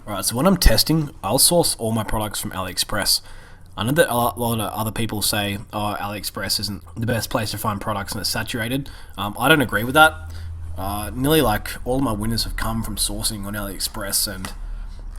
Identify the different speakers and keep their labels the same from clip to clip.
Speaker 1: Alright, so when I'm testing, I'll source all my products from Aliexpress. I know that a lot of other people say, oh, Aliexpress isn't the best place to find products and it's saturated. I don't agree with that. Nearly like all my winners have come from sourcing on Aliexpress, and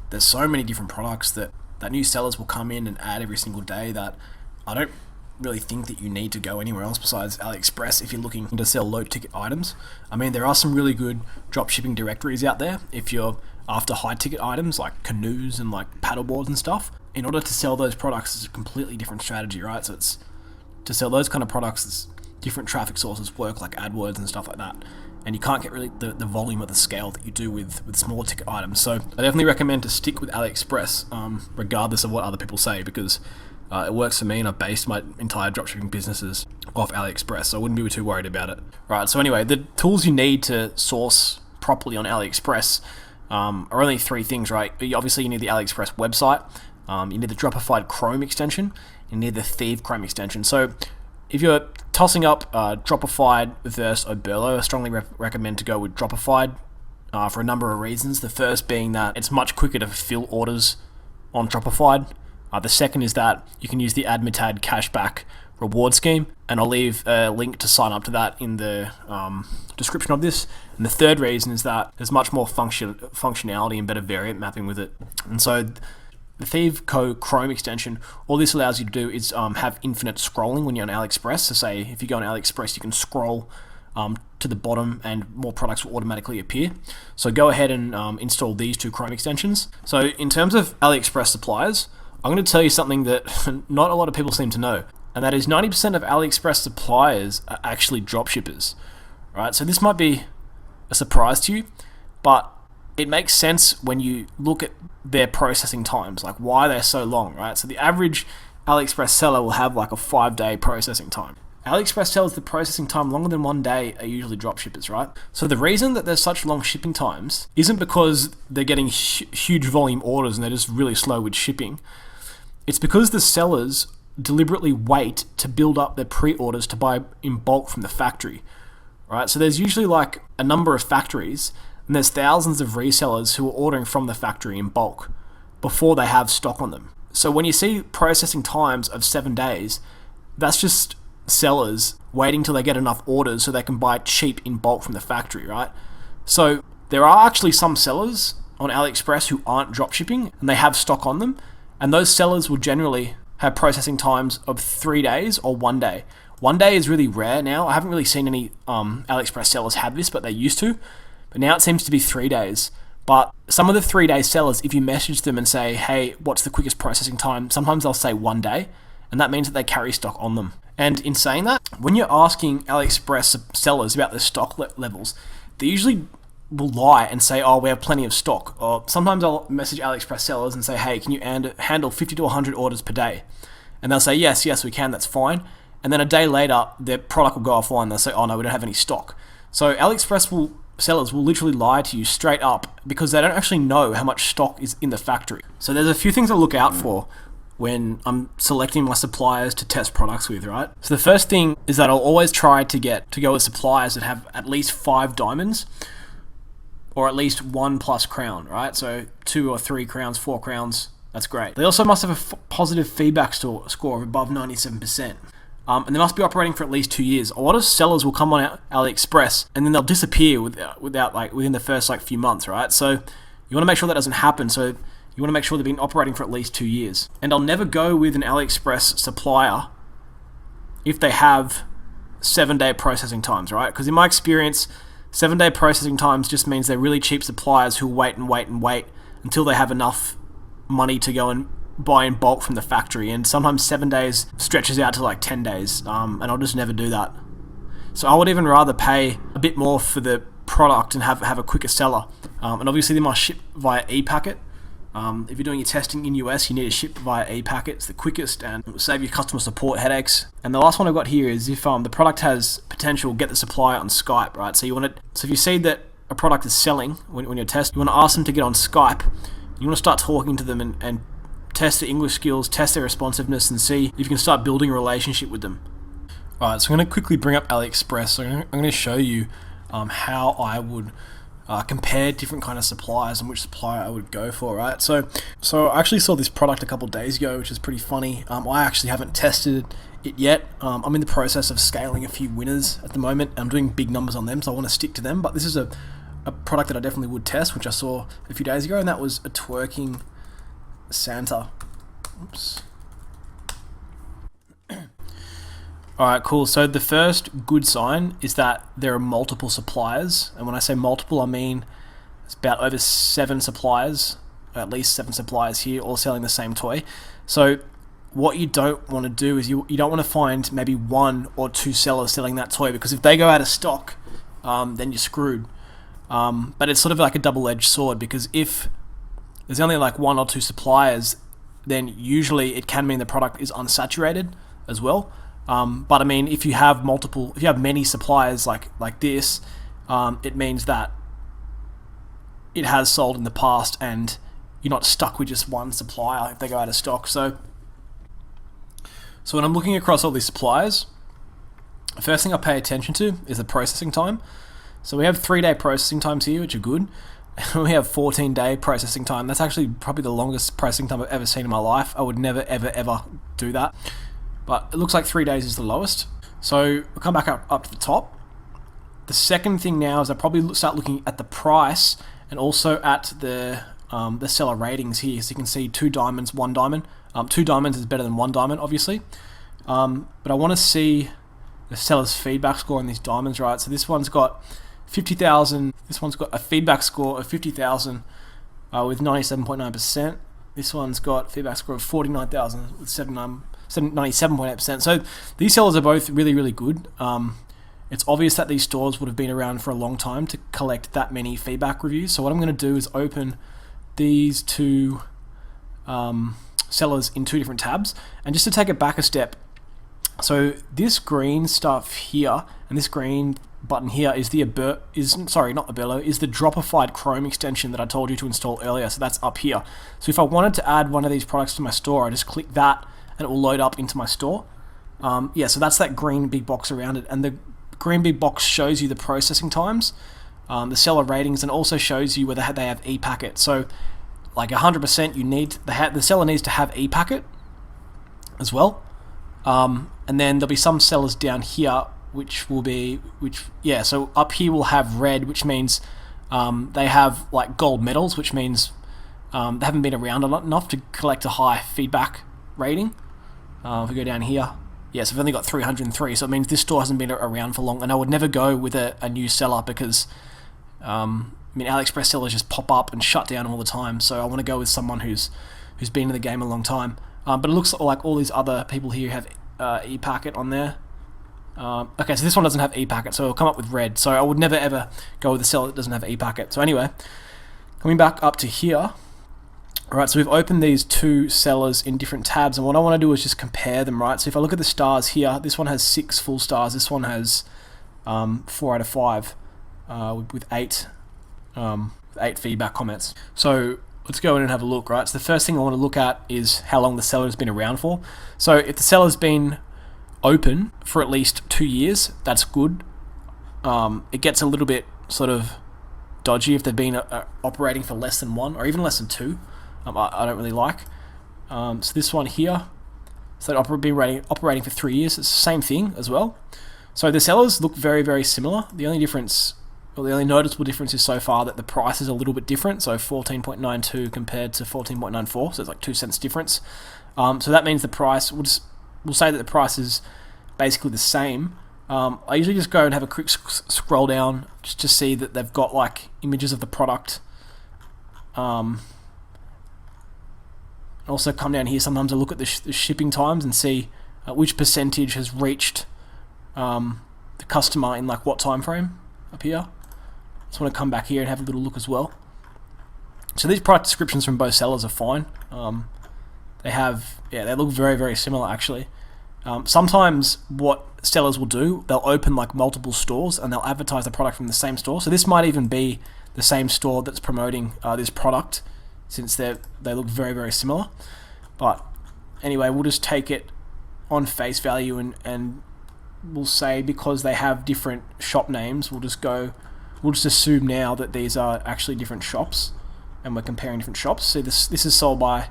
Speaker 1: there's so many different products that new sellers will come in and add every single day that I don't really think that you need to go anywhere else besides Aliexpress if you're looking to sell low ticket items. I mean, there are some really good drop shipping directories out there if you're after high ticket items like canoes and like paddleboards and stuff. In order to sell those products, it's a completely different strategy, right? So it's to sell those kind of products, it's different traffic sources work, like AdWords and stuff like that, and you can't get really the volume or the scale that you do with smaller ticket items. So I definitely recommend to stick with Aliexpress, regardless of what other people say, because it works for me, and I've based my entire dropshipping businesses off Aliexpress, so I wouldn't be too worried about it. Right, so anyway, the tools you need to source properly on Aliexpress are only three things, right? Obviously, you need the Aliexpress website, you need the Dropified Chrome extension, you need the Thieve Chrome extension. So if you're tossing up Dropified versus Oberlo, I strongly recommend to go with Dropified for a number of reasons. The first being that it's much quicker to fulfill orders on Dropified. The second is that you can use the Admitad cashback reward scheme, and I'll leave a link to sign up to that in the description of this. And the third reason is that there's much more functionality and better variant mapping with it. And so the Thieve Chrome extension, all this allows you to do is have infinite scrolling when you're on Aliexpress. So say if you go on Aliexpress, you can scroll to the bottom and more products will automatically appear. So go ahead and install these two Chrome extensions. So in terms of Aliexpress suppliers, I'm going to tell you something that not a lot of people seem to know, and that is 90% of Aliexpress suppliers are actually dropshippers. Right? So this might be a surprise to you, but it makes sense when you look at their processing times, like why they're so long, right? So the average Aliexpress seller will have like a 5-day processing time. Aliexpress sellers, the processing time longer than 1 day are usually dropshippers, right? So the reason that there's such long shipping times isn't because they're getting huge volume orders and they're just really slow with shipping. It's because the sellers deliberately wait to build up their pre-orders to buy in bulk from the factory, right? So there's usually like a number of factories, and there's thousands of resellers who are ordering from the factory in bulk before they have stock on them. So when you see processing times of 7 days, that's just sellers waiting till they get enough orders so they can buy cheap in bulk from the factory, right? So there are actually some sellers on Aliexpress who aren't dropshipping and they have stock on them, and those sellers will generally have processing times of 3 days or 1 day. 1 day is really rare now. I haven't really seen any Aliexpress sellers have this, but they used to. But now it seems to be 3 days. But some of the 3-day sellers, if you message them and say, hey, what's the quickest processing time? Sometimes they'll say 1 day, and that means that they carry stock on them. And in saying that, when you're asking Aliexpress sellers about their stock levels, they usually will lie and say, oh, we have plenty of stock. Or sometimes I'll message Aliexpress sellers and say, hey, can you handle 50 to 100 orders per day? And they'll say, yes, we can, that's fine. And then a day later, their product will go offline. They'll say, oh no, we don't have any stock. So Aliexpress sellers will literally lie to you straight up because they don't actually know how much stock is in the factory. So there's a few things I look out for when I'm selecting my suppliers to test products with, right? So the first thing is that I'll always try to go with suppliers that have at least 5 diamonds or at least 1+ crown, right? So 2 or 3 crowns, 4 crowns, that's great. They also must have a positive feedback score of above 97%. And they must be operating for at least 2 years. A lot of sellers will come on Aliexpress and then they'll disappear within the first few months, right? So you want to make sure that doesn't happen. So you want to make sure they've been operating for at least 2 years. And I'll never go with an Aliexpress supplier if they have 7-day processing times, right? Because in my experience, 7-day processing times just means they're really cheap suppliers who wait until they have enough money to go and buy in bulk from the factory, and sometimes 7 days stretches out to like 10 days, and I'll just never do that. So I would even rather pay a bit more for the product and have a quicker seller. And obviously they must ship via e-packet. If you're doing your testing in US, you need to ship via e-packet. It's the quickest and it will save you customer support headaches. And the last one I've got here is if the product has potential, get the supplier on Skype, right? So if you see that a product is selling when you're testing, you want to ask them to get on Skype. You want to start talking to them and test their English skills, test their responsiveness, and see if you can start building a relationship with them. Alright, so I'm going to quickly bring up Aliexpress. So I'm going to show you how I would compare different kind of suppliers and which supplier I would go for, right? So I actually saw this product a couple of days ago, which is pretty funny. I actually haven't tested it yet. I'm in the process of scaling a few winners at the moment. I'm doing big numbers on them, so I want to stick to them. But this is a product that I definitely would test, which I saw a few days ago, and that was a twerking Santa. Oops. Alright, cool. So the first good sign is that there are multiple suppliers. And when I say multiple, I mean it's about over 7 suppliers, at least 7 suppliers here, all selling the same toy. So what you don't want to do is you don't want to find maybe 1 or 2 sellers selling that toy, because if they go out of stock, then you're screwed. But it's sort of like a double-edged sword, because if there's only like 1 or 2 suppliers, then usually it can mean the product is unsaturated as well. But I mean, if you have many suppliers like this, it means that it has sold in the past and you're not stuck with just one supplier if they go out of stock. So when I'm looking across all these suppliers, the first thing I pay attention to is the processing time. So we have 3-day processing times here, which are good. We have 14-day processing time. That's actually probably the longest processing time I've ever seen in my life. I would never, ever, ever do that. But it looks like 3 days is the lowest. So we'll come back up to the top. The second thing now is I probably start looking at the price and also at the seller ratings here. So you can see 2 diamonds, 1 diamond. 2 diamonds is better than 1 diamond, obviously. But I want to see the seller's feedback score on these diamonds, right? So this one's got 50,000. This one's got a feedback score of 50,000 with 97.9%. This one's got feedback score of 49,000 with 97.8%. So these sellers are both really, really good. It's obvious that these stores would have been around for a long time to collect that many feedback reviews. So what I'm going to do is open these 2 sellers in 2 different tabs. And just to take it back a step, so this green stuff here and this green button here is the Dropified Chrome extension that I told you to install earlier. So that's up here. So if I wanted to add one of these products to my store, I just click that and it will load up into my store. So that's that green big box around it, and the green big box shows you the processing times, the seller ratings, and also shows you whether they have e-packet. So like 100% you need the seller needs to have e-packet as well. And then there'll be some sellers down here so up here we'll have red, which means they have like gold medals, which means they haven't been around enough to collect a high feedback rating. If we go down here, so I've only got 303, so it means this store hasn't been around for long, and I would never go with a new seller because Aliexpress sellers just pop up and shut down all the time, so I want to go with someone who's been in the game a long time. But it looks like all these other people here have e-packet on there. Okay, so this one doesn't have e-packet, so it'll come up with red, so I would never ever go with a seller that doesn't have e-packet. So anyway, coming back up to here. Alright, so we've opened these 2 sellers in different tabs, and what I want to do is just compare them, right? So if I look at the stars here, this one has 6 full stars, this one has 4 out of 5 with 8 feedback comments. So let's go in and have a look, right? So the first thing I want to look at is how long the seller has been around for. So if the seller's been open for at least 2 years, that's good. It gets a little bit sort of dodgy if they've been operating for less than 1 or even less than 2. I don't really like. So this one here, so they've been operating for 3 years. It's the same thing as well. So the sellers look very, very similar. The only noticeable difference is so far that the price is a little bit different. So 14.92 compared to 14.94. So it's like 2 cents difference. So that means the price, we'll say that the price is basically the same. I usually just go and have a quick scroll down just to see that they've got like images of the product. Also come down here, sometimes I look at the shipping times and see which percentage has reached the customer in like what time frame up here. Just want to come back here and have a little look as well. So these product descriptions from both sellers are fine. They look very, very similar actually. Sometimes what sellers will do, they'll open like multiple stores and they'll advertise the product from the same store. So this might even be the same store that's promoting this product, since they look very, very similar. But anyway, we'll just take it on face value and we'll say because they have different shop names, we'll just go we'll just assume now that these are actually different shops, and we're comparing different shops. So this is sold by,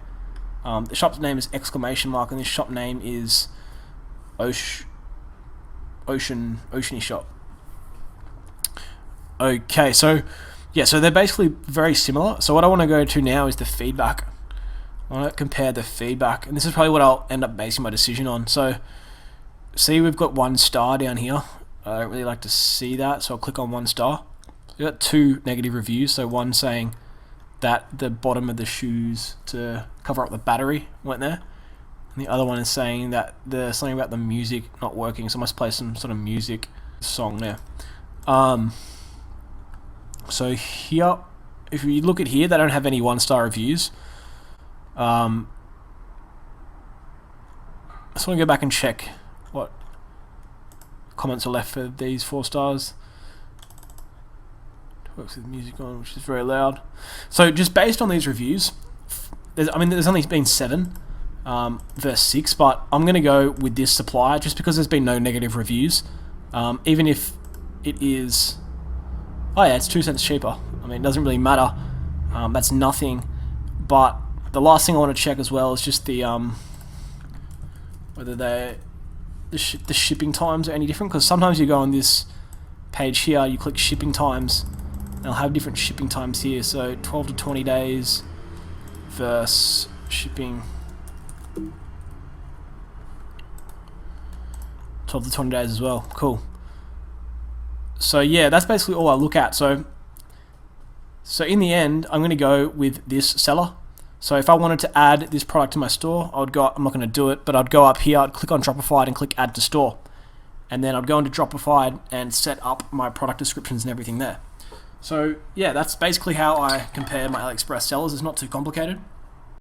Speaker 1: the shop's name is exclamation mark, and this shop name is Oceany Shop. Okay, so yeah, so they're basically very similar. So what I want to go to now is the feedback. I want to compare the feedback, and this is probably what I'll end up basing my decision on. So see, we've got 1 star down here. I don't really like to see that, so I'll click on 1 star. We've got 2 negative reviews, so one saying that the bottom of the shoes to cover up the battery went there, and the other one is saying that there's something about the music not working, so I must play some sort of music song there. So here, if you look at here, they don't have any 1-star reviews. I just want to go back and check what comments are left for these 4 stars. Works with music on, which is very loud. So just based on these reviews, there's only been 7 versus 6, but I'm going to go with this supplier just because there's been no negative reviews. Even if it is, oh yeah, it's 2 cents cheaper. I mean, it doesn't really matter. That's nothing. But the last thing I want to check as well is just the whether the shipping times are any different, because sometimes you go on this page here, you click shipping times, and they'll have different shipping times here. So 12 to 20 days versus shipping 12 to 20 days as well. Cool. So yeah, that's basically all I look at. So in the end, I'm going to go with this seller. So if I wanted to add this product to my store, I'm not going to do it, but I'd go up here, I'd click on Dropified and click Add to Store. And then I'd go into Dropified and set up my product descriptions and everything there. So yeah, that's basically how I compare my AliExpress sellers. It's not too complicated.